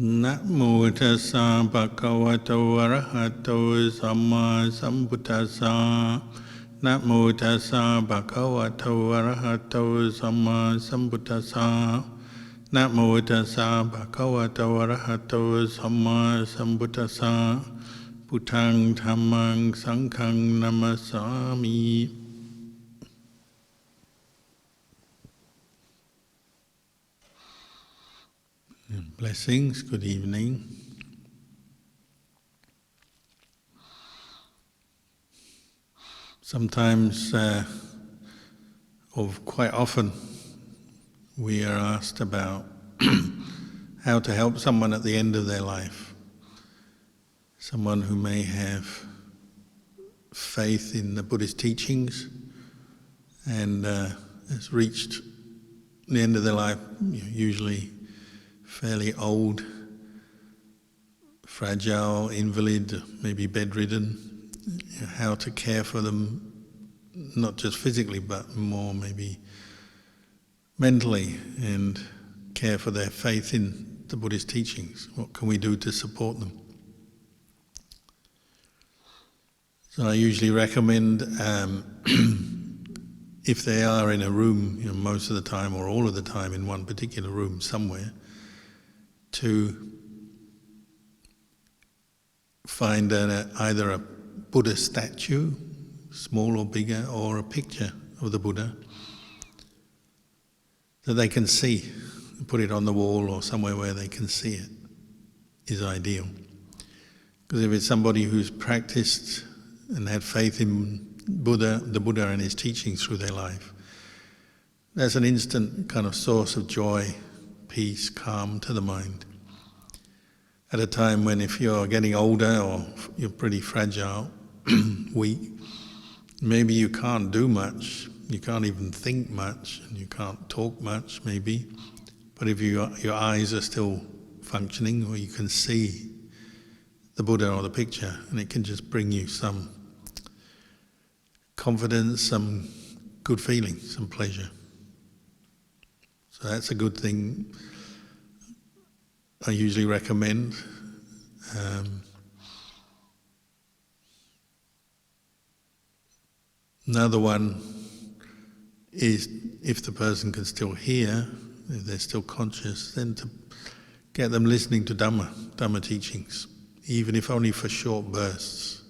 นะโมตัสสะภะคะวะโตอะระหะโตสัมมาสัมพุทธัสสะนะโมตัสสะภะคะวะโตอะระหะโตสัมมาสัมพุทธัสสะนะโมตัสสะภะคะวะโตอะระหะโตสัมมาสัมพุทธัสสะพุทธังธัมมังสังฆังนะมัสสามิ Blessings, good evening. Sometimes, or quite often, we are asked about how to help someone at the end of their life. Someone who may have faith in the Buddhist teachings and has reached the end of their life, usually fairly old, fragile, invalid, maybe bedridden, how to care for them, not just physically, but more maybe mentally, and care for their faith in the Buddhist teachings. What can we do to support them? So I usually recommend, if they are in a room, most of the time or all of the time in one particular room somewhere, to find either a Buddha statue, small or bigger, or a picture of the Buddha that they can see. Put it on the wall or somewhere where they can see it is ideal. Because if it's somebody who's practiced and had faith in the Buddha and his teachings through their life, that's an instant kind of source of joy, peace, calm to the mind. At a time when if you're getting older or you're pretty fragile, weak, maybe you can't do much, you can't even think much, and you can't talk much maybe, but if your eyes are still functioning, or you can see the Buddha or the picture, and it can just bring you some confidence, some good feeling, some pleasure. So that's a good thing I usually recommend. Another one is if the person can still hear, if they're still conscious, then to get them listening to Dhamma teachings, even if only for short bursts.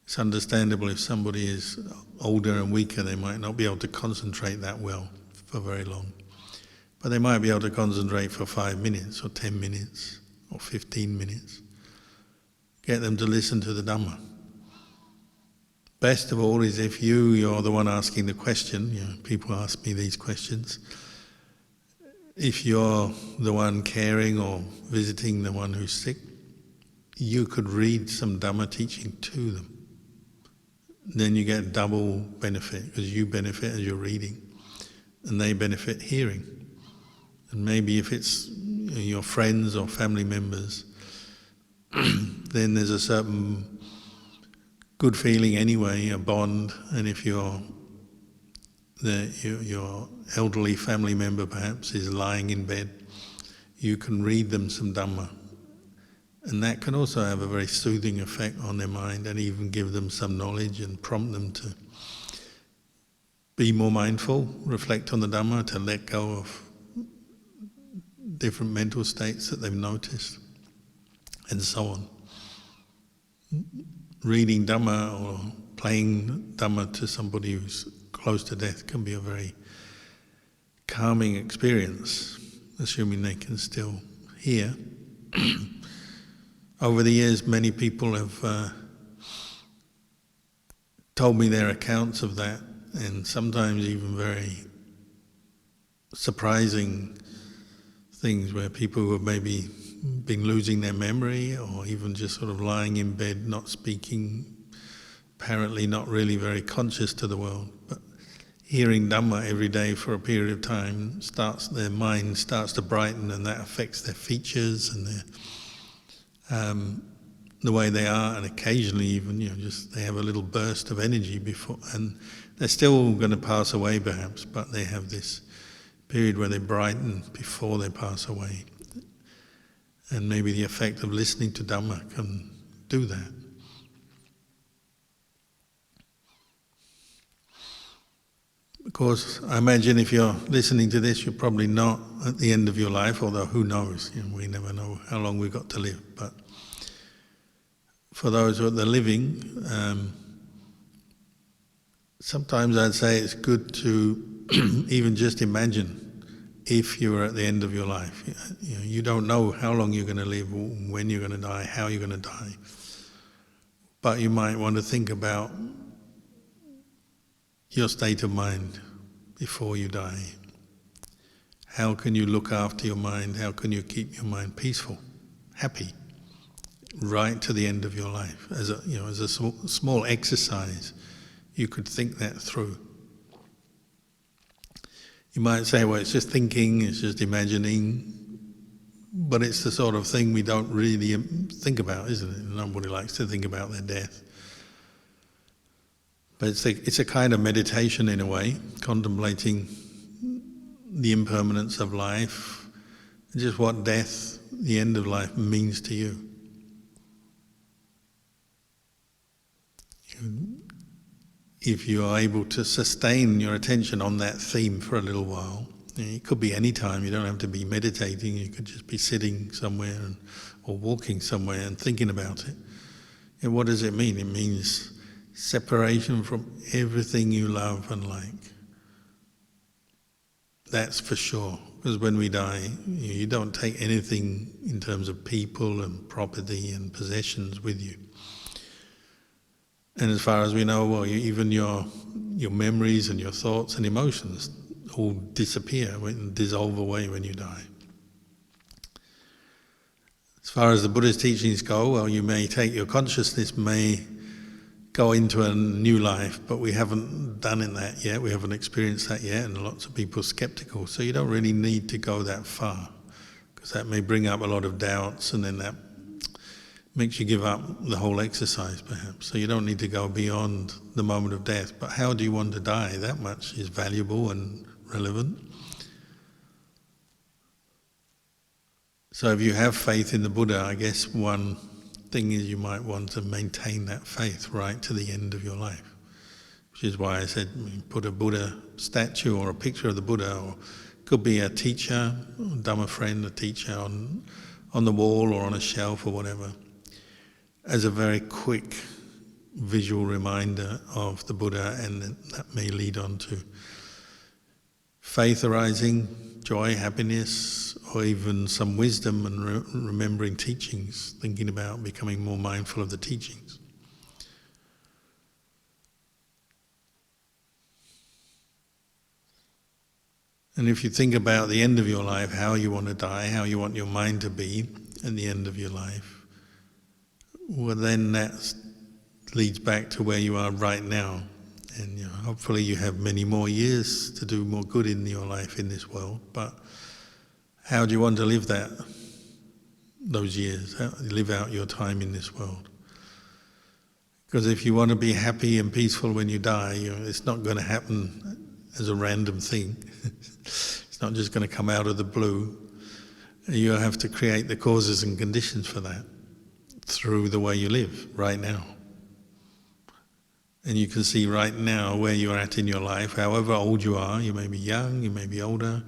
It's understandable if somebody is older and weaker, they might not be able to concentrate that well for very long. But they might be able to concentrate for 5 minutes or 10 minutes or 15 minutes. Get them to listen to the Dhamma. Best of all is if you're the one asking the question. People ask me these questions. If you're the one caring or visiting the one who's sick, you could read some Dhamma teaching to them. Then you get double benefit, because you benefit as you're reading, and they benefit hearing. And maybe if it's your friends or family members, then there's a certain good feeling anyway, a bond. And if your elderly family member perhaps is lying in bed, you can read them some Dhamma. And that can also have a very soothing effect on their mind, and even give them some knowledge and prompt them to be more mindful, reflect on the Dhamma, to let go of different mental states that they've noticed, and so on. Reading Dhamma or playing Dhamma to somebody who's close to death can be a very calming experience, assuming they can still hear. Over the years, many people have told me their accounts of that, and sometimes even very surprising things where people who have maybe been losing their memory, or even just sort of lying in bed, not speaking, apparently not really very conscious to the world, but hearing Dhamma every day for a period of time, their mind starts to brighten, and that affects their features and the way they are, and occasionally even just they have a little burst of energy before, and they're still going to pass away perhaps, but they have this period where they brighten before they pass away. And maybe the effect of listening to Dhamma can do that. Of course, I imagine if you're listening to this, you're probably not at the end of your life, although who knows, we never know how long we've got to live. But for those who are living, sometimes I'd say it's good to even just imagine if you were at the end of your life. You don't know how long you're going to live, when you're going to die, how you're going to die. But you might want to think about your state of mind before you die. How can you look after your mind? How can you keep your mind peaceful, happy, right to the end of your life? As a small exercise, you could think that through. You might say, well, it's just thinking, it's just imagining, but it's the sort of thing we don't really think about, isn't it? Nobody likes to think about their death. But it's a kind of meditation in a way, contemplating the impermanence of life, and just what death, the end of life, means to you. If you are able to sustain your attention on that theme for a little while, it could be any time, you don't have to be meditating, you could just be sitting somewhere or walking somewhere and thinking about it. And what does it mean? It means separation from everything you love and like. That's for sure, because when we die, you don't take anything in terms of people and property and possessions with you. And as far as we know, well, even your memories and your thoughts and emotions all disappear, dissolve away when you die. As far as the Buddha's teachings go, well, you may take your consciousness may go into a new life, but we haven't done that yet, we haven't experienced that yet, and lots of people are skeptical. So you don't really need to go that far, because that may bring up a lot of doubts, and then that makes you give up the whole exercise perhaps. So you don't need to go beyond the moment of death. But how do you want to die? That much is valuable and relevant. So if you have faith in the Buddha, I guess one thing is you might want to maintain that faith right to the end of your life. Which is why I said put a Buddha statue or a picture of the Buddha, or it could be a teacher, a Dhamma friend, a teacher on the wall or on a shelf or whatever, as a very quick visual reminder of the Buddha, and that may lead on to faith arising, joy, happiness, or even some wisdom and remembering teachings, thinking about becoming more mindful of the teachings. And if you think about the end of your life, how you want to die, how you want your mind to be at the end of your life, well, then that leads back to where you are right now. And hopefully you have many more years to do more good in your life in this world. But how do you want to live those years? How do you live out your time in this world? Because if you want to be happy and peaceful when you die, it's not going to happen as a random thing. It's not just going to come out of the blue. You have to create the causes and conditions for that through the way you live right now. And you can see right now where you're at in your life, however old you are, you may be young, you may be older,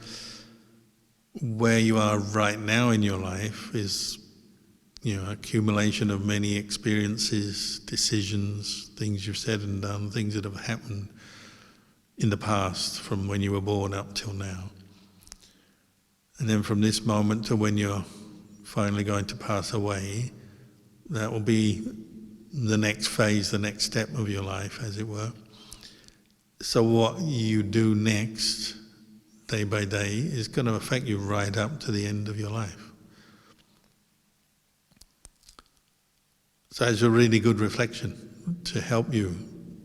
where you are right now in your life is accumulation of many experiences, decisions, things you've said and done, things that have happened in the past from when you were born up till now. And then from this moment to when you're finally going to pass away, that will be the next phase, the next step of your life, as it were. So what you do next, day by day, is going to affect you right up to the end of your life. So it's a really good reflection to help you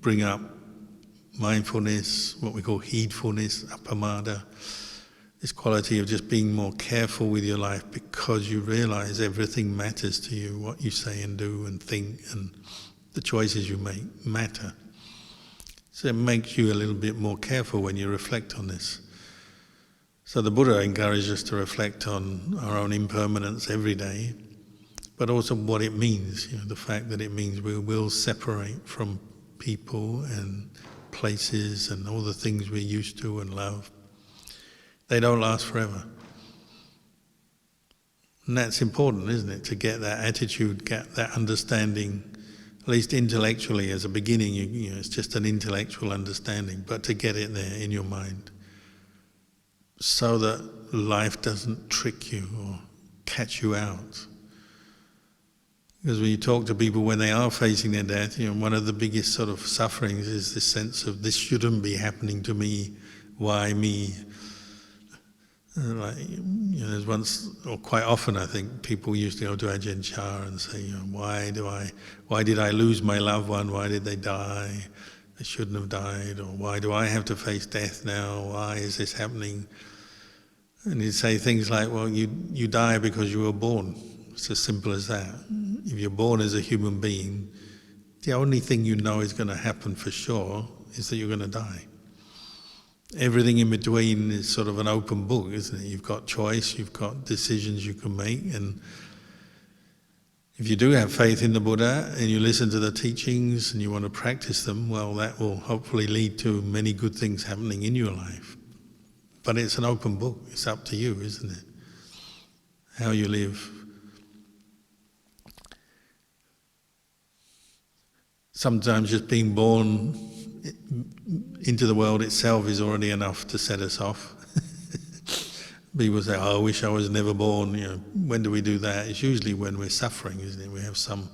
bring up mindfulness, what we call heedfulness, apamada, this quality of just being more careful with your life because you realize everything matters to you, what you say and do and think, and the choices you make matter. So it makes you a little bit more careful when you reflect on this. So the Buddha encouraged us to reflect on our own impermanence every day, but also what it means, the fact that it means we will separate from people and places and all the things we're used to and love. They don't last forever. And that's important, isn't it? To get that attitude, get that understanding, at least intellectually as a beginning, it's just an intellectual understanding, but to get it there in your mind so that life doesn't trick you or catch you out. Because when you talk to people when they are facing their death, one of the biggest sort of sufferings is this sense of this shouldn't be happening to me, why me? There's once, or quite often I think, people used to go to Ajahn Chah and say, why did I lose my loved one? Why did they die? They shouldn't have died. Or why do I have to face death now? Why is this happening? And he'd say things like, well, you die because you were born. It's as simple as that. If you're born as a human being, the only thing you know is going to happen for sure is that you're going to die. Everything in between is sort of an open book, isn't it? You've got choice, you've got decisions you can make, and if you do have faith in the Buddha and you listen to the teachings and you want to practice them, well, that will hopefully lead to many good things happening in your life. But it's an open book. It's up to you, isn't it? How you live. Sometimes just being born into the world itself is already enough to set us off. People say, I wish I was never born. When do we do that? It's usually when we're suffering, isn't it? We have some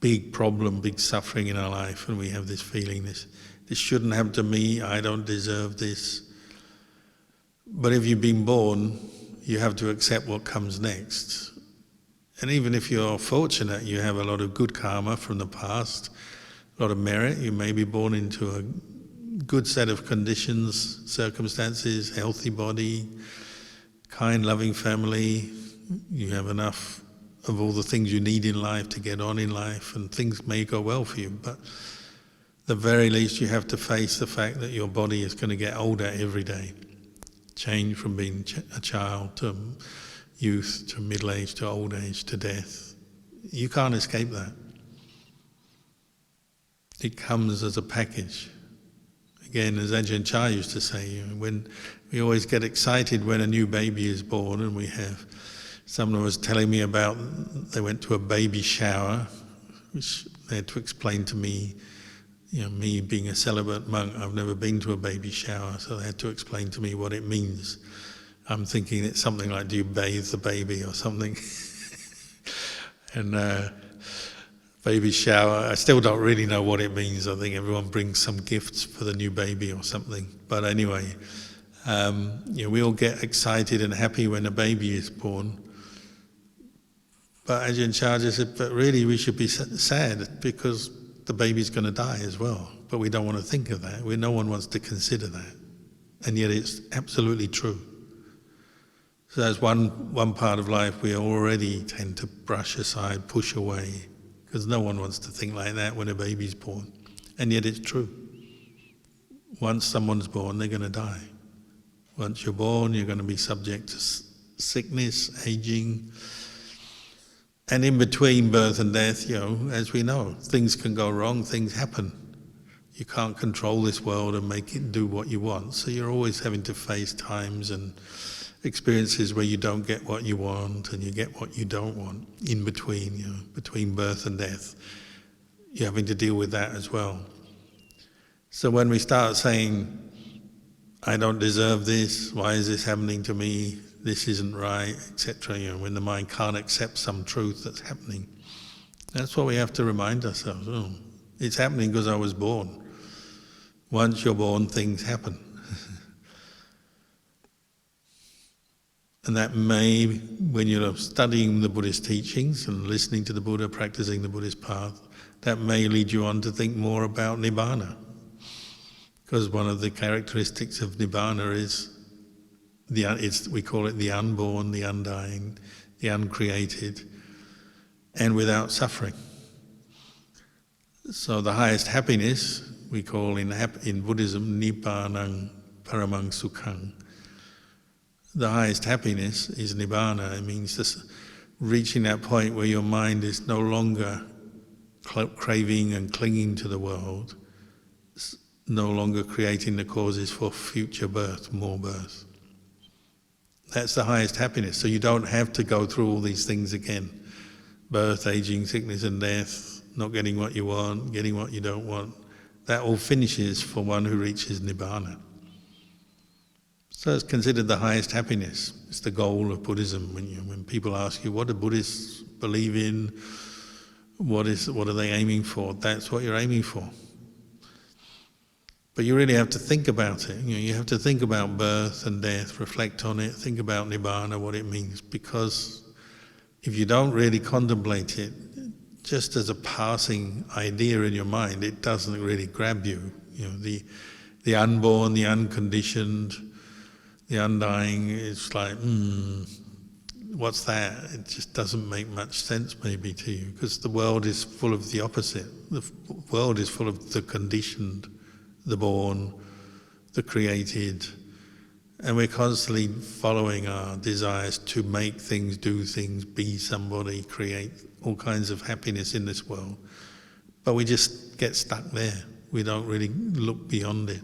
big problem, big suffering in our life, and we have this feeling, this shouldn't happen to me, I don't deserve this. But if you've been born, you have to accept what comes next. And even if you're fortunate, you have a lot of good karma from the past, a lot of merit, you may be born into a good set of conditions, circumstances, healthy body, kind, loving family, you have enough of all the things you need in life to get on in life, and things may go well for you, but at the very least you have to face the fact that your body is going to get older every day. Change from being a child to youth to middle age to old age to death. You can't escape that. It comes as a package. Again, as Ajahn Chah used to say, when we always get excited when a new baby is born, and we have, someone was telling me about, they went to a baby shower, which they had to explain to me, me being a celibate monk, I've never been to a baby shower, so they had to explain to me what it means. I'm thinking it's something like, do you bathe the baby or something? And baby shower, I still don't really know what it means. I think everyone brings some gifts for the new baby or something. But anyway, we all get excited and happy when a baby is born. But Ajahn Chah just said, but really we should be sad because the baby's going to die as well. But we don't want to think of that. No one wants to consider that. And yet it's absolutely true. So that's one part of life we already tend to brush aside, push away, because no one wants to think like that when a baby's born. And yet it's true. Once someone's born, they're going to die. Once you're born, you're going to be subject to sickness, aging. And in between birth and death, as we know, things can go wrong, things happen. You can't control this world and make it do what you want. So you're always having to face times and experiences where you don't get what you want and you get what you don't want in between, between birth and death. You're having to deal with that as well. So when we start saying, I don't deserve this, why is this happening to me, this isn't right, etc., when the mind can't accept some truth that's happening, that's what we have to remind ourselves. It's happening because I was born. Once you're born, things happen. And that may, when you're studying the Buddhist teachings and listening to the Buddha, practicing the Buddhist path, that may lead you on to think more about Nibbana. Because one of the characteristics of Nibbana is, we call it the unborn, the undying, the uncreated, and without suffering. So the highest happiness, we call in Buddhism, Nibbana Paramang Sukhang. the highest happiness is Nibbana. It means just reaching that point where your mind is no longer craving and clinging to the world, no longer creating the causes for future birth, more birth. That's the highest happiness. So you don't have to go through all these things again. Birth, aging, sickness and death, not getting what you want, getting what you don't want. That all finishes for one who reaches Nibbana. So it's considered the highest happiness. It's the goal of Buddhism. When people ask you, what do Buddhists believe in? What are they aiming for? That's what you're aiming for. But you really have to think about it. You have to think about birth and death, reflect on it, think about Nibbana, what it means. Because if you don't really contemplate it, just as a passing idea in your mind, it doesn't really grab you. The unborn, the unconditioned, the undying, it's like, what's that? It just doesn't make much sense maybe to you, because the world is full of the opposite. The world is full of the conditioned, the born, the created, and we're constantly following our desires to make things, do things, be somebody, create all kinds of happiness in this world. But we just get stuck there. We don't really look beyond it.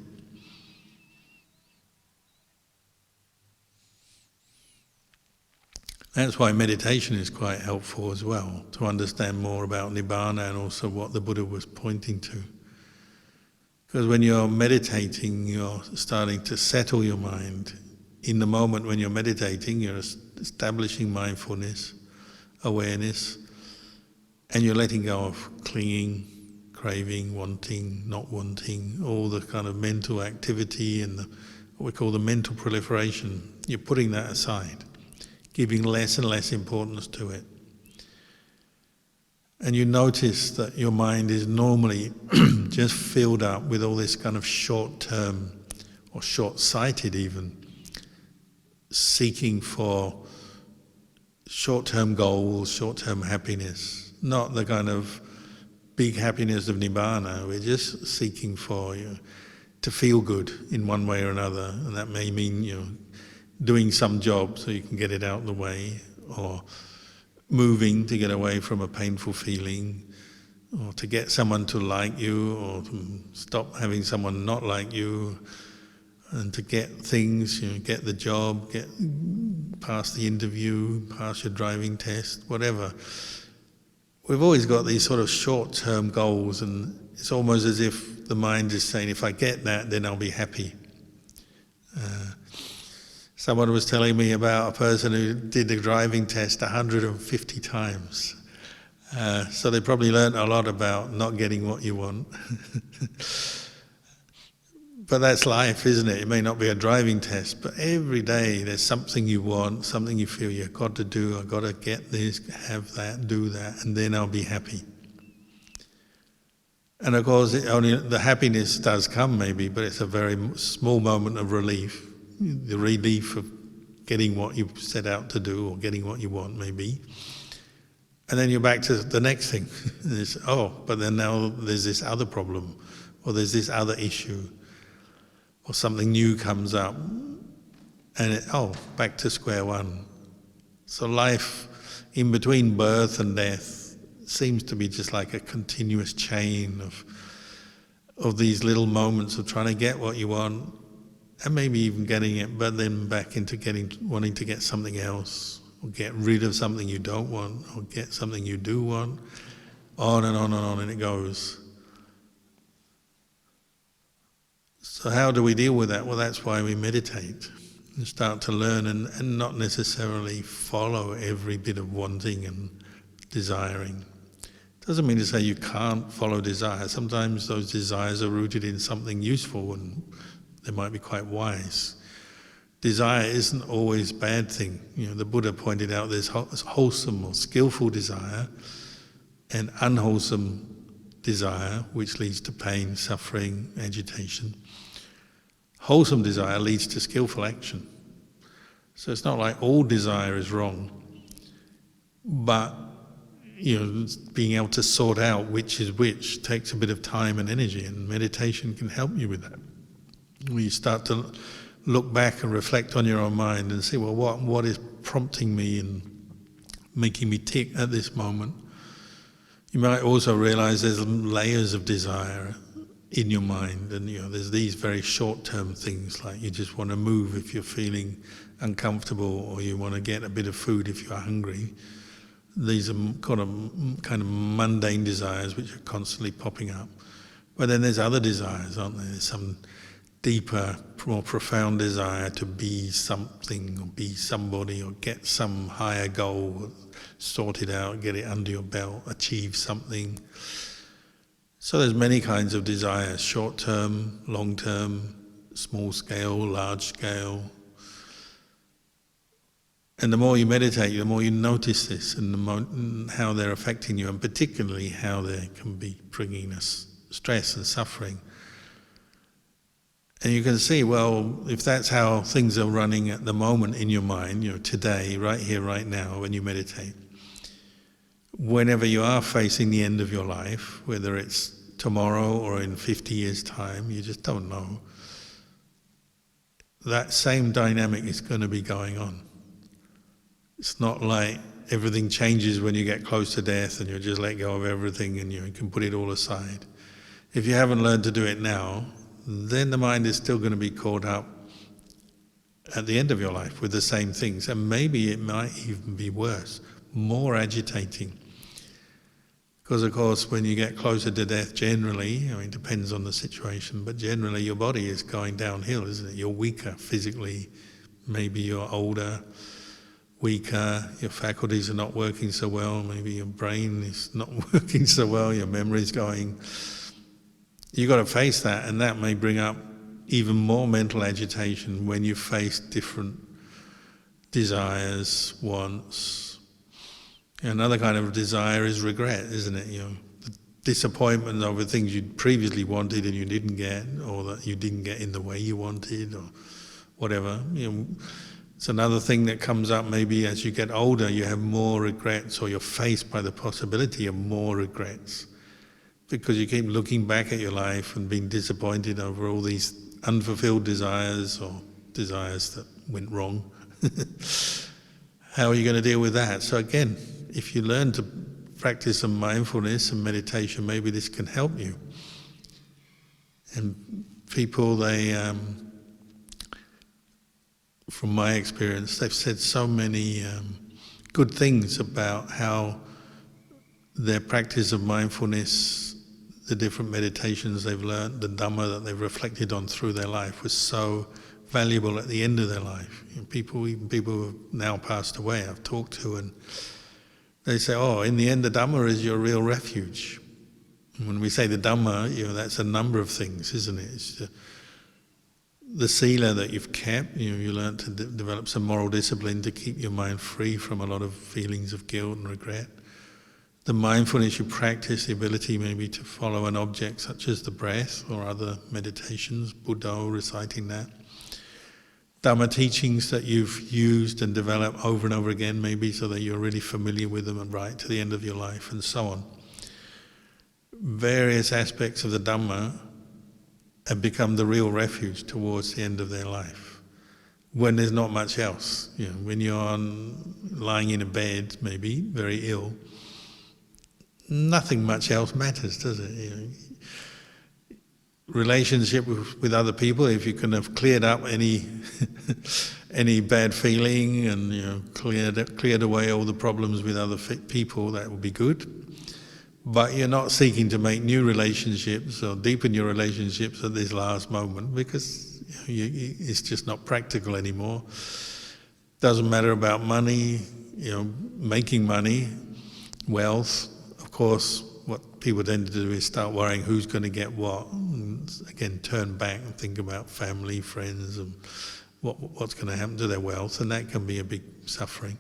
That's why meditation is quite helpful as well, to understand more about Nibbana and also what the Buddha was pointing to. Because when you're meditating, you're starting to settle your mind. In the moment when you're meditating, you're establishing mindfulness, awareness, and you're letting go of clinging, craving, wanting, not wanting, all the kind of mental activity and what we call the mental proliferation. You're putting that aside, giving less and less importance to it. And you notice that your mind is normally just filled up with all this kind of short-term, or short-sighted even, seeking for short-term goals, short-term happiness, not the kind of big happiness of Nibbana. We're just seeking for to feel good in one way or another, and that may mean doing some job so you can get it out of the way, or moving to get away from a painful feeling, or to get someone to like you, or to stop having someone not like you, and to get things, get the job, get past the interview, pass your driving test, whatever. We've always got these sort of short-term goals, and it's almost as if the mind is saying, if I get that, then I'll be happy. Someone was telling me about a person who did the driving test 150 times. So they probably learned a lot about not getting what you want. But that's life, isn't it? It may not be a driving test, but every day there's something you want, something you feel you've got to do, I've got to get this, have that, do that, and then I'll be happy. And of course, only the happiness does come maybe, but it's a very small moment of relief. The relief of getting what you set out to do, or getting what you want maybe. And then you're back to the next thing. But then now there's this other problem, or there's this other issue, or something new comes up, and back to square one. So life in between birth and death seems to be just like a continuous chain of these little moments of trying to get what you want, and maybe even getting it, but then back into wanting to get something else, or get rid of something you don't want, or get something you do want, on and on and on, and it goes. So how do we deal with that? Well, that's why we meditate and start to learn and not necessarily follow every bit of wanting and desiring. Doesn't mean to say you can't follow desire. Sometimes those desires are rooted in something useful, and they might be quite wise. Desire isn't always a bad thing. The Buddha pointed out there's wholesome or skillful desire and unwholesome desire, which leads to pain, suffering, agitation. Wholesome desire leads to skillful action. So it's not like all desire is wrong, but being able to sort out which is which takes a bit of time and energy, and meditation can help you with that. We start to look back and reflect on your own mind and see, well, what is prompting me and making me tick at this moment. You might also realize there's layers of desire in your mind, and there's these very short-term things, like you just want to move if you're feeling uncomfortable, or you want to get a bit of food if you're hungry. These are kind of mundane desires which are constantly popping up. But then there's other desires, aren't there? There's some deeper, more profound desire to be something, or be somebody, or get some higher goal, sort it out, get it under your belt, achieve something. So there's many kinds of desires: short-term, long-term, small scale, large scale. And the more you meditate, the more you notice this, and how they're affecting you, and particularly how they can be bringing us stress and suffering. And you can see, well, if that's how things are running at the moment in your mind, today, right here, right now, when you meditate, whenever you are facing the end of your life, whether it's tomorrow or in 50 years' time, you just don't know, that same dynamic is going to be going on. It's not like everything changes when you get close to death and you just let go of everything and you can put it all aside. If you haven't learned to do it now, then the mind is still going to be caught up at the end of your life with the same things, and maybe it might even be worse, more agitating. Because of course when you get closer to death, generally, it depends on the situation, but generally your body is going downhill, isn't it? You're weaker physically, maybe you're older, weaker, your faculties are not working so well, maybe your brain is not working so well, your memory's going. You've got to face that, and that may bring up even more mental agitation when you face different desires, wants. Another kind of desire is regret, isn't it? The disappointment over things you previously wanted and you didn't get, or that you didn't get in the way you wanted, or whatever. It's another thing that comes up maybe as you get older. You have more regrets, or you're faced by the possibility of more regrets, because you keep looking back at your life and being disappointed over all these unfulfilled desires, or desires that went wrong. How are you going to deal with that? So again, if you learn to practice some mindfulness and meditation, maybe this can help you. And people, from my experience, they've said so many good things about how their practice of mindfulness, the different meditations they've learned, the Dhamma that they've reflected on through their life, was so valuable at the end of their life. Even people who have now passed away, I've talked to, and they say, in the end the Dhamma is your real refuge. And when we say the Dhamma, that's a number of things, isn't it? It's the sila that you've kept, you learn to develop some moral discipline to keep your mind free from a lot of feelings of guilt and regret. The mindfulness you practice, the ability maybe to follow an object such as the breath or other meditations, Buddha reciting that. Dhamma teachings that you've used and developed over and over again, maybe so that you're really familiar with them and right to the end of your life, and so on. Various aspects of the Dhamma have become the real refuge towards the end of their life, when there's not much else. When you're lying in a bed, maybe, very ill, nothing much else matters, does it? Relationship with other people, if you can have cleared up any bad feeling and cleared away all the problems with other people, that would be good. But you're not seeking to make new relationships or deepen your relationships at this last moment, because it's just not practical anymore. Doesn't matter about money, making money, wealth. Of course, what people tend to do is start worrying who's going to get what, and again turn back and think about family, friends, and what's going to happen to their wealth, and that can be a big suffering.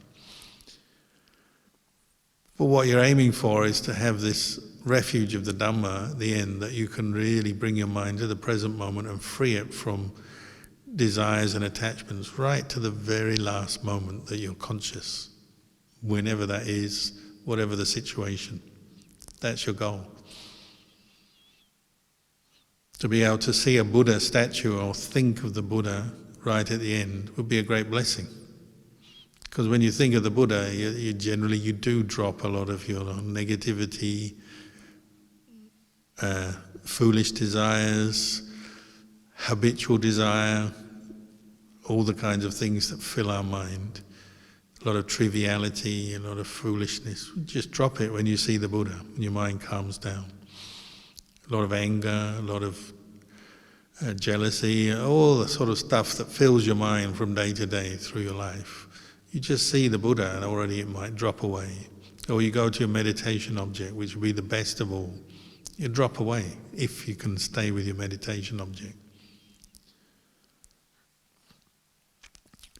But what you're aiming for is to have this refuge of the Dhamma at the end, that you can really bring your mind to the present moment and free it from desires and attachments right to the very last moment that you're conscious, whenever that is, whatever the situation. That's your goal. To be able to see a Buddha statue or think of the Buddha right at the end would be a great blessing. Because when you think of the Buddha, you generally do drop a lot of your negativity, foolish desires, habitual desire, all the kinds of things that fill our mind. A lot of triviality, a lot of foolishness. Just drop it when you see the Buddha, when your mind calms down. A lot of anger, a lot of jealousy, all the sort of stuff that fills your mind from day to day through your life. You just see the Buddha and already it might drop away. Or you go to your meditation object, which would be the best of all. You drop away if you can stay with your meditation object.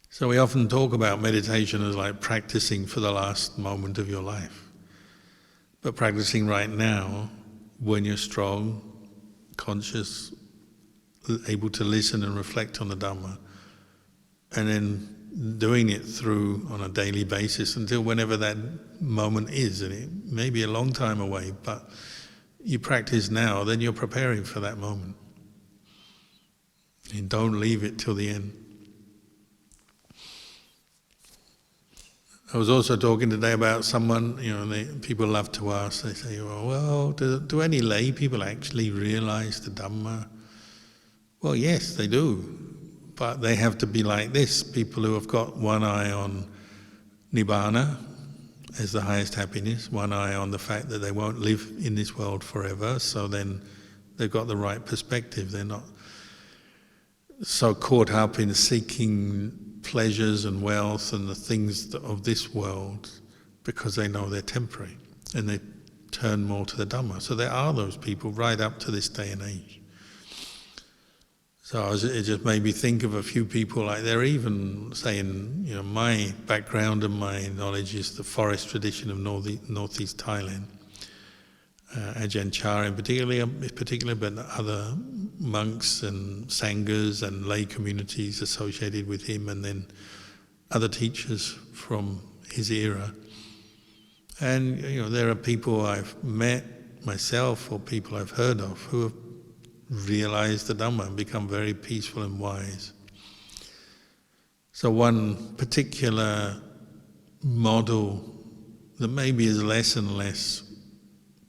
So we often talk about meditation as like practicing for the last moment of your life. But practicing right now, when you're strong, conscious, able to listen and reflect on the Dhamma, and then doing it through on a daily basis until whenever that moment is, and it may be a long time away, but you practice now, then you're preparing for that moment. And don't leave it till the end. I was also talking today about someone, people love to ask, they say, well, do any lay people actually realize the Dhamma? Well, yes, they do, but they have to be like this, people who have got one eye on Nibbana as the highest happiness, one eye on the fact that they won't live in this world forever, so then they've got the right perspective. They're not so caught up in seeking pleasures and wealth and the things of this world because they know they're temporary, and they turn more to the Dhamma. So there are those people right up to this day and age. So it just made me think of a few people, like they're even saying, my background and my knowledge is the forest tradition of northeast Thailand. Ajahn Kalyano in particular, but other monks and sanghas and lay communities associated with him, and then other teachers from his era. And there are people I've met myself or people I've heard of who have realized the Dhamma and become very peaceful and wise. So one particular model that maybe is less and less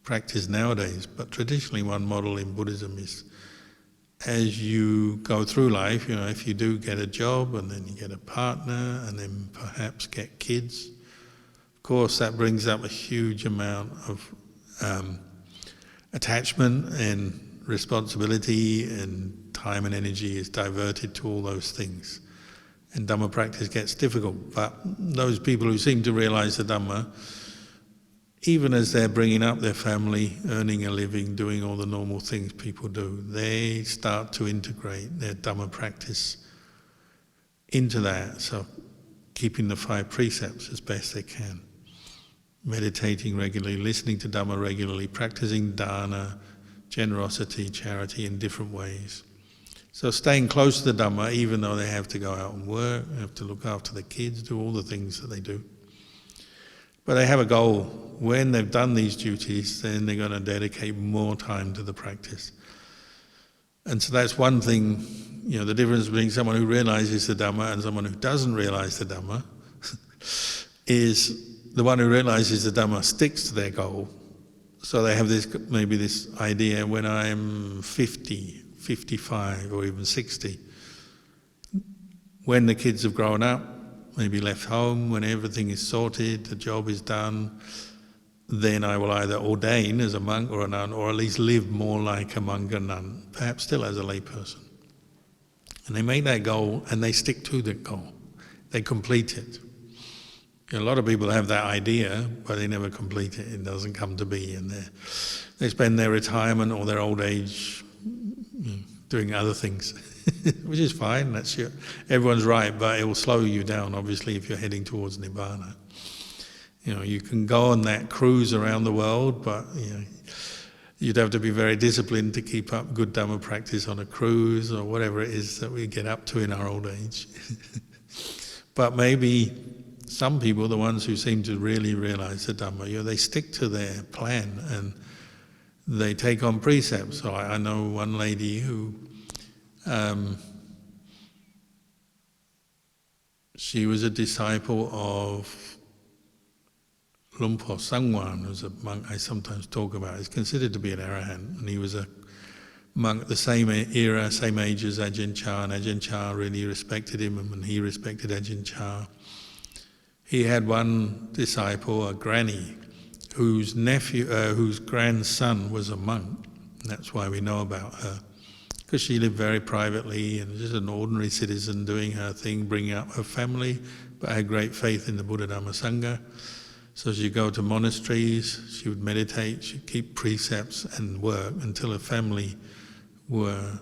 practiced nowadays, but traditionally one model in Buddhism is, as you go through life, if you do get a job and then you get a partner and then perhaps get kids, of course that brings up a huge amount of attachment and responsibility, and time and energy is diverted to all those things. And Dhamma practice gets difficult. But those people who seem to realize the Dhamma, even as they're bringing up their family, earning a living, doing all the normal things people do, they start to integrate their Dhamma practice into that. So keeping the 5 precepts as best they can. Meditating regularly, listening to Dhamma regularly, practicing dana, generosity, charity in different ways. So staying close to the Dhamma, even though they have to go out and work, they have to look after the kids, do all the things that they do. But they have a goal. When they've done these duties, then they're going to dedicate more time to the practice. And so that's one thing, the difference between someone who realizes the Dhamma and someone who doesn't realize the Dhamma is the one who realizes the Dhamma sticks to their goal. So they have maybe this idea, when I'm 50, 55 or even 60, when the kids have grown up, maybe left home, when everything is sorted, the job is done, then I will either ordain as a monk or a nun, or at least live more like a monk or nun, perhaps still as a layperson. And they make that goal and they stick to that goal. They complete it. A lot of people have that idea, but they never complete it. It doesn't come to be, and they spend their retirement or their old age doing other things, which is fine. Everyone's right, but it will slow you down, obviously, if you're heading towards Nibbana. You can go on that cruise around the world, but you'd have to be very disciplined to keep up good Dhamma practice on a cruise or whatever it is that we get up to in our old age. But maybe some people, the ones who seem to really realize the Dhamma, they stick to their plan and they take on precepts. So I know one lady who She was a disciple of Lumpur Sangwan, who's a monk I sometimes talk about. He's considered to be an arahant, and he was a monk at the same era, same age as Ajahn Chah, and Ajahn Chah really respected him, and he respected Ajahn Chah. He had one disciple, a granny, whose grandson was a monk. And that's why we know about her, because she lived very privately and just an ordinary citizen doing her thing, bringing up her family, but had great faith in the Buddha Dhamma Sangha. So she'd go to monasteries, she would meditate, she'd keep precepts and work until her family were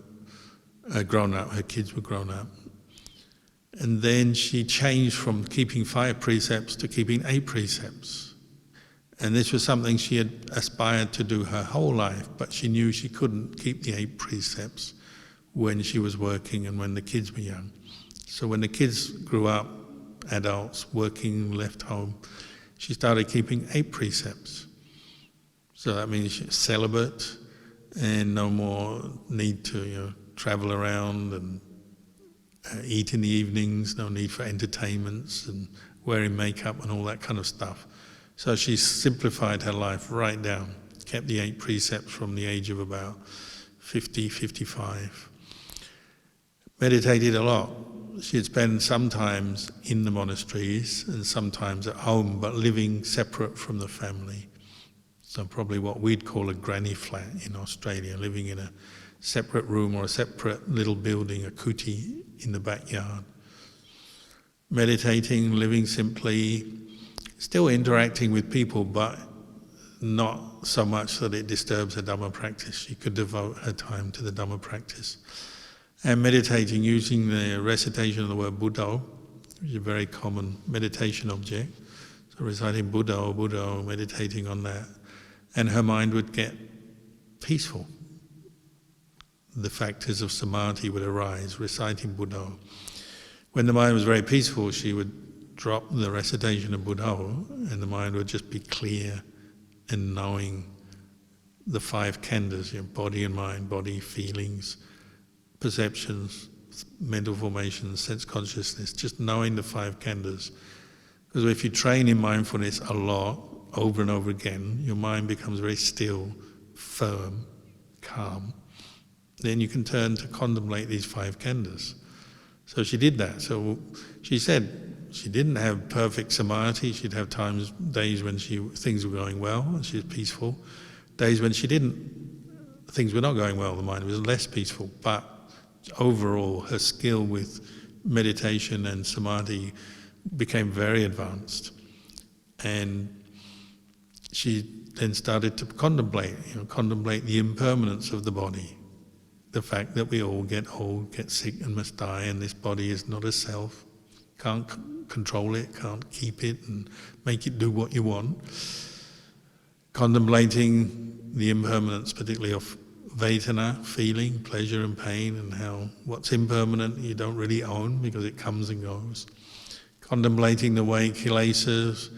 grown up, her kids were grown up. And then she changed from keeping 5 precepts to keeping 8 precepts. And this was something she had aspired to do her whole life, but she knew she couldn't keep the 8 precepts when she was working and when the kids were young. So when the kids grew up, adults, working, left home, she started keeping 8 precepts. So that means she's celibate and no more need to travel around and eat in the evenings, no need for entertainments and wearing makeup and all that kind of stuff. So she simplified her life right down, kept the 8 precepts from the age of about 50, 55. Meditated a lot. She'd spend sometimes in the monasteries and sometimes at home, but living separate from the family. So probably what we'd call a granny flat in Australia, living in a separate room or a separate little building, a kuti in the backyard. Meditating, living simply, still interacting with people, but not so much that it disturbs her Dhamma practice. She could devote her time to the Dhamma practice. And meditating using the recitation of the word Buddha, which is a very common meditation object. So reciting Buddha, Buddha, meditating on that. And her mind would get peaceful. The factors of samadhi would arise, reciting Buddha. When the mind was very peaceful, she would drop the recitation of Buddha and the mind would just be clear and knowing the 5 khandhas, body and mind, body, feelings, perceptions, mental formations, sense consciousness, just knowing the 5 khandhas. Because if you train in mindfulness a lot, over and over again, your mind becomes very still, firm, calm. Then you can turn to contemplate these 5 khandhas. So she did that. So she said she didn't have perfect samadhi. She'd have times, days when things were going well and she was peaceful. Days when things were not going well, the mind was less peaceful. But overall, her skill with meditation and samadhi became very advanced. And she then started to contemplate the impermanence of the body. The fact that we all get old, get sick and must die, and this body is not a self, can't control it, can't keep it and make it do what you want. Contemplating the impermanence, particularly of Vedana, feeling, pleasure and pain, and how what's impermanent you don't really own because it comes and goes. Contemplating the way kilesas,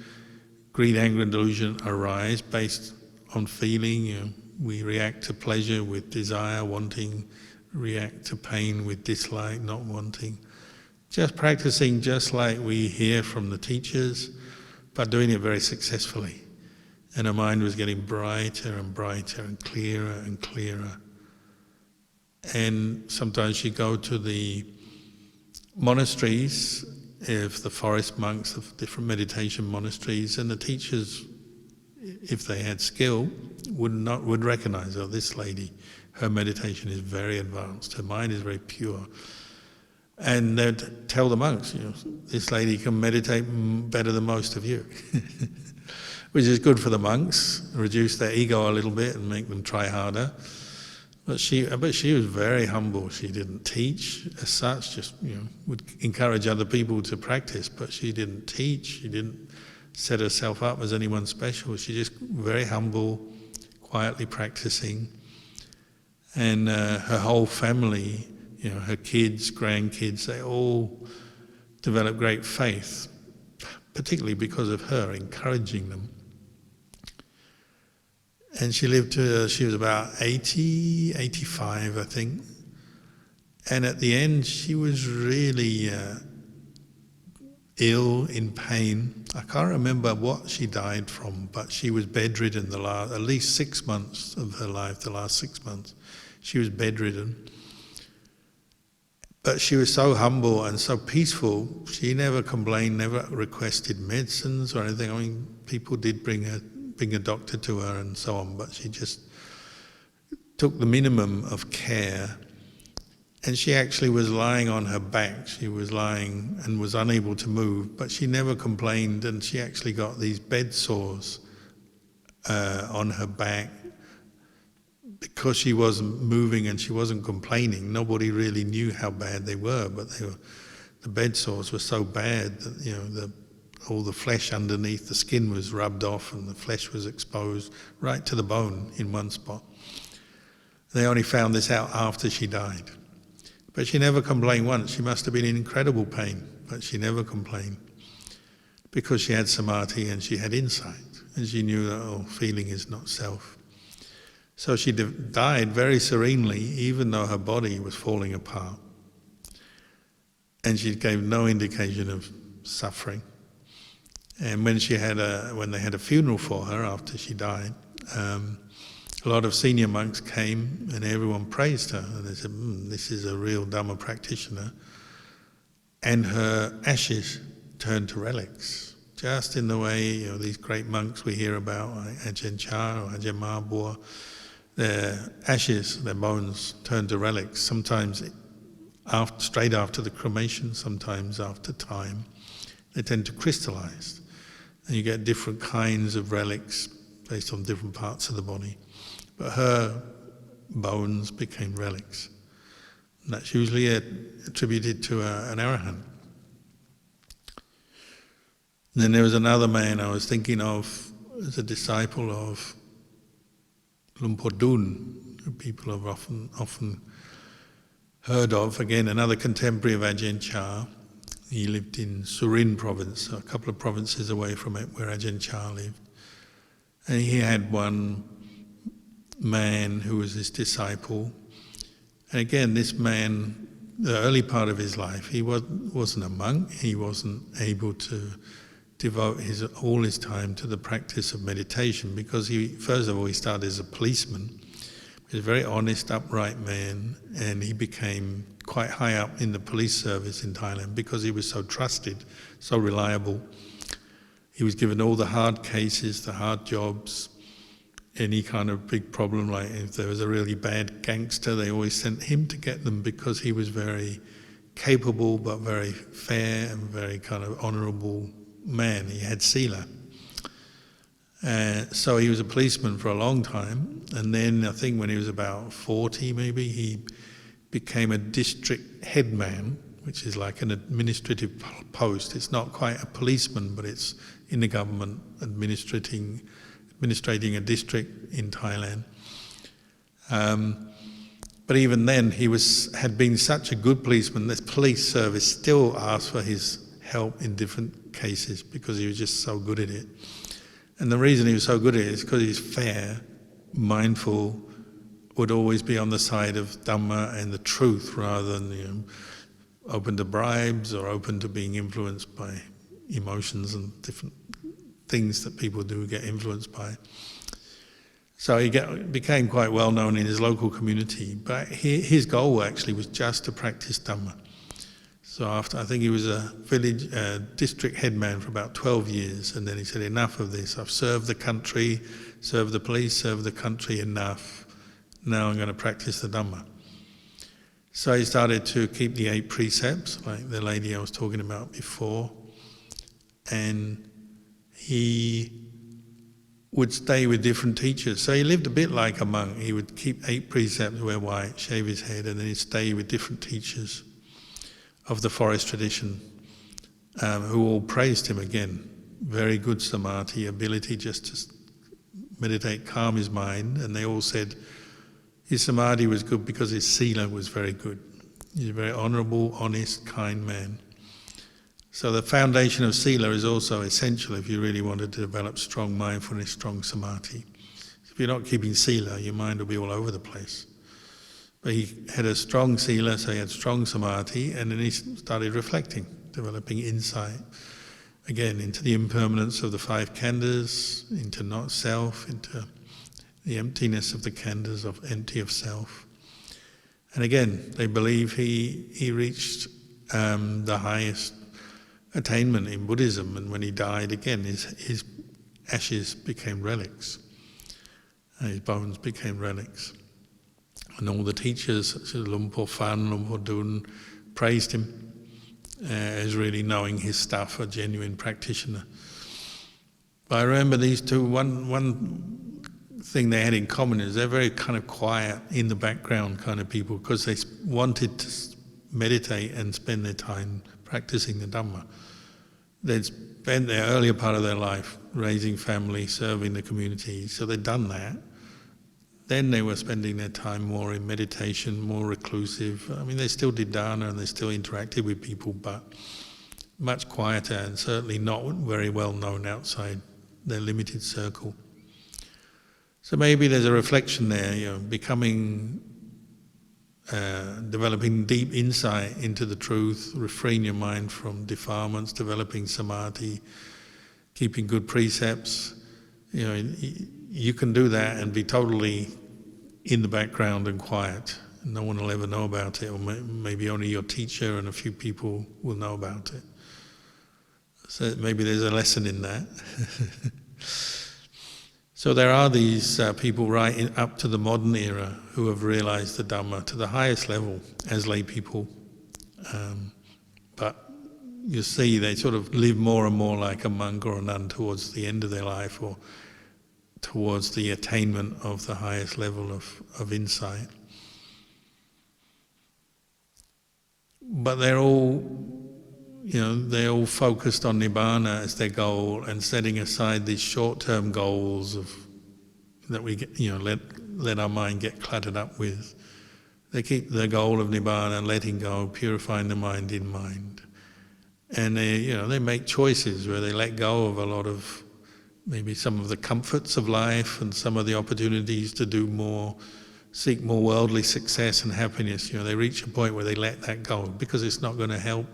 greed, anger and delusion arise based on feeling. We react to pleasure with desire, wanting, react to pain with dislike, not wanting. Just practicing just like we hear from the teachers, but doing it very successfully. And her mind was getting brighter and brighter and clearer. And sometimes she'd go to the monasteries, if the forest monks of different meditation monasteries, and the teachers, if they had skill, would recognize, oh, this lady, her meditation is very advanced, her mind is very pure. And they'd tell the monks, this lady can meditate better than most of you. Which is good for the monks, reduce their ego a little bit and make them try harder. But she was very humble. She didn't teach as such, just would encourage other people to practice, but she didn't teach, she didn't set herself up as anyone special. She just very humble, quietly practicing. And her whole family, her kids, grandkids, they all developed great faith, particularly because of her encouraging them. And she lived to, she was about 80, 85, I think. And at the end, she was really ill, in pain. I can't remember what she died from, but she was bedridden at least 6 months of her life, the last 6 months. She was bedridden. But she was so humble and so peaceful, she never complained, never requested medicines or anything. I mean, people did bring a doctor to her and so on, but she just took the minimum of care. And she actually was lying on her back. She was lying and was unable to move, but she never complained, and she actually got these bed sores on her back. Because she wasn't moving and she wasn't complaining, nobody really knew how bad they were, but the bed sores were so bad that all the flesh underneath the skin was rubbed off and the flesh was exposed right to the bone in one spot. They only found this out after she died. But she never complained once. She must have been in incredible pain, but she never complained because she had samadhi and she had insight and she knew that feeling is not self. So she died very serenely, even though her body was falling apart. And she gave no indication of suffering. And when they had a funeral for her after she died, a lot of senior monks came and everyone praised her. And they said, this is a real Dhamma practitioner. And her ashes turned to relics. Just in the way these great monks we hear about, like Ajahn Chah or Ajahn Mahapua, their ashes, their bones turn to relics, sometimes straight after the cremation, sometimes after time. They tend to crystallize. And you get different kinds of relics based on different parts of the body. But her bones became relics. And that's usually attributed to an arahant. And then there was another man I was thinking of as a disciple of Lumpur Dun, who people have often heard of. Again, another contemporary of Ajahn Chah. He lived in Surin province, a couple of provinces away from it, where Ajahn Chah lived. And he had one man who was his disciple. And again, this man, the early part of his life, he wasn't a monk. He wasn't able to devote all his time to the practice of meditation because first of all, he started as a policeman. He was a very honest, upright man, and he became quite high up in the police service in Thailand because he was so trusted, so reliable. He was given all the hard cases, the hard jobs, any kind of big problem, like if there was a really bad gangster, they always sent him to get them because he was very capable but very fair and very kind of honourable man. He had sila. So he was a policeman for a long time, and then I think when he was about 40 maybe, he became a district headman, which is like an administrative post. It's not quite a policeman, but it's in the government administrating a district in Thailand. But even then, he had been such a good policeman, the police service still asked for his help in different cases because he was just so good at it. And the reason he was so good at it is because he's fair, mindful, would always be on the side of Dhamma and the truth rather than open to bribes or open to being influenced by emotions and different things that people do get influenced by. So he became quite well known in his local community, but his goal actually was just to practice Dhamma. So I think he was a district headman for about 12 years, and then he said, enough of this. I've served the country, served the police, served the country enough. Now I'm going to practice the Dhamma. So he started to keep the 8 precepts, like the lady I was talking about before, and he would stay with different teachers. So he lived a bit like a monk. He would keep 8 precepts, wear white, shave his head, and then he'd stay with different teachers of the forest tradition, who all praised him again. Very good samadhi, ability just to meditate, calm his mind, and they all said his samadhi was good because his sila was very good. He's a very honourable, honest, kind man. So the foundation of sila is also essential if you really want to develop strong mindfulness, strong samadhi. If you're not keeping sila, your mind will be all over the place. But he had a strong sila, so he had strong samadhi, and then he started reflecting, developing insight, again, into the impermanence of the five khandhas, into not self, into the emptiness of the khandhas, of empty of self. And again, they believe he reached the highest attainment in Buddhism, and when he died, again, his ashes became relics, his bones became relics. And all the teachers, such as Lumpur Fan, Lumpur Dun, praised him as really knowing his stuff, a genuine practitioner. But I remember these two, one thing they had in common is they're very kind of quiet, in the background kind of people, because they wanted to meditate and spend their time practicing the Dhamma. They'd spent the earlier part of their life raising family, serving the community, so they'd done that. Then they were spending their time more in meditation, more reclusive. I mean, they still did dana and they still interacted with people, but much quieter and certainly not very well known outside their limited circle. So maybe there's a reflection there, becoming, developing deep insight into the truth, refrain your mind from defilements, developing samadhi, keeping good precepts. You can do that and be totally in the background and quiet. No one will ever know about it, or maybe only your teacher and a few people will know about it. So maybe there's a lesson in that. So there are these people right up to the modern era who have realized the Dhamma to the highest level as lay people. But you see they sort of live more and more like a monk or a nun towards the end of their life, or towards the attainment of the highest level of insight. But they're all focused on Nibbana as their goal, and setting aside these short-term goals that we get, let our mind get cluttered up with. They keep the goal of Nibbana, letting go, purifying the mind in mind. And they make choices where they let go of a lot of maybe some of the comforts of life and some of the opportunities to do more, seek more worldly success and happiness. They reach a point where they let that go because it's not going to help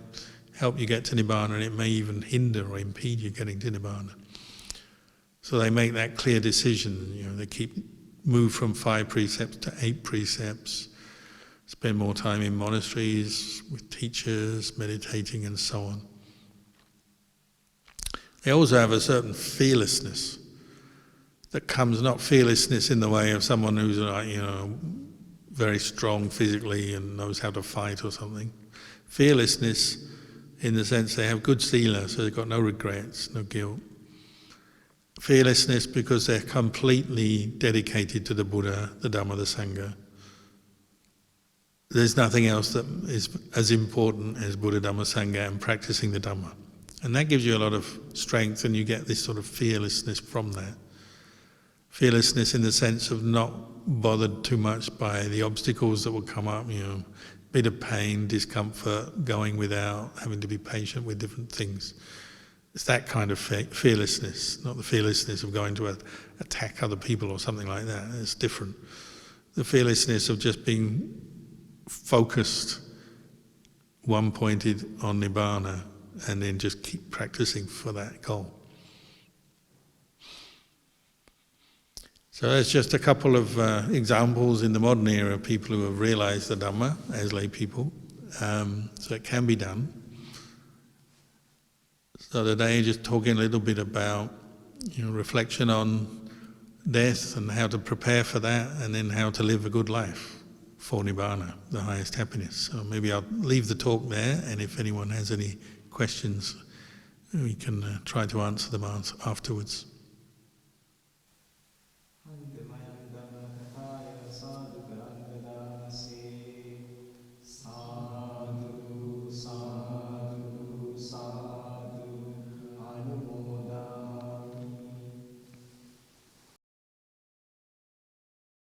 you get to Nibbana, and it may even hinder or impede you getting to Nibbana. So they make that clear decision. They move from 5 precepts to 8 precepts, spend more time in monasteries with teachers, meditating and so on. They also have a certain fearlessness that comes, not fearlessness in the way of someone who's very strong physically and knows how to fight or something. Fearlessness in the sense they have good sila, so they've got no regrets, no guilt. Fearlessness because they're completely dedicated to the Buddha, the Dhamma, the Sangha. There's nothing else that is as important as Buddha, Dhamma, Sangha and practicing the Dhamma. And that gives you a lot of strength, and you get this sort of fearlessness from that. Fearlessness in the sense of not bothered too much by the obstacles that will come up, bit of pain, discomfort, going without, having to be patient with different things. It's that kind of fearlessness, not the fearlessness of going to attack other people or something like that. It's different. The fearlessness of just being focused, one-pointed on Nibbana, and then just keep practicing for that goal. So that's just a couple of examples in the modern era of people who have realized the Dhamma as lay people. So it can be done. So today just talking a little bit about reflection on death and how to prepare for that, and then how to live a good life for Nibbana, the highest happiness. So maybe I'll leave the talk there, and if anyone has any questions, we can try to answer them afterwards.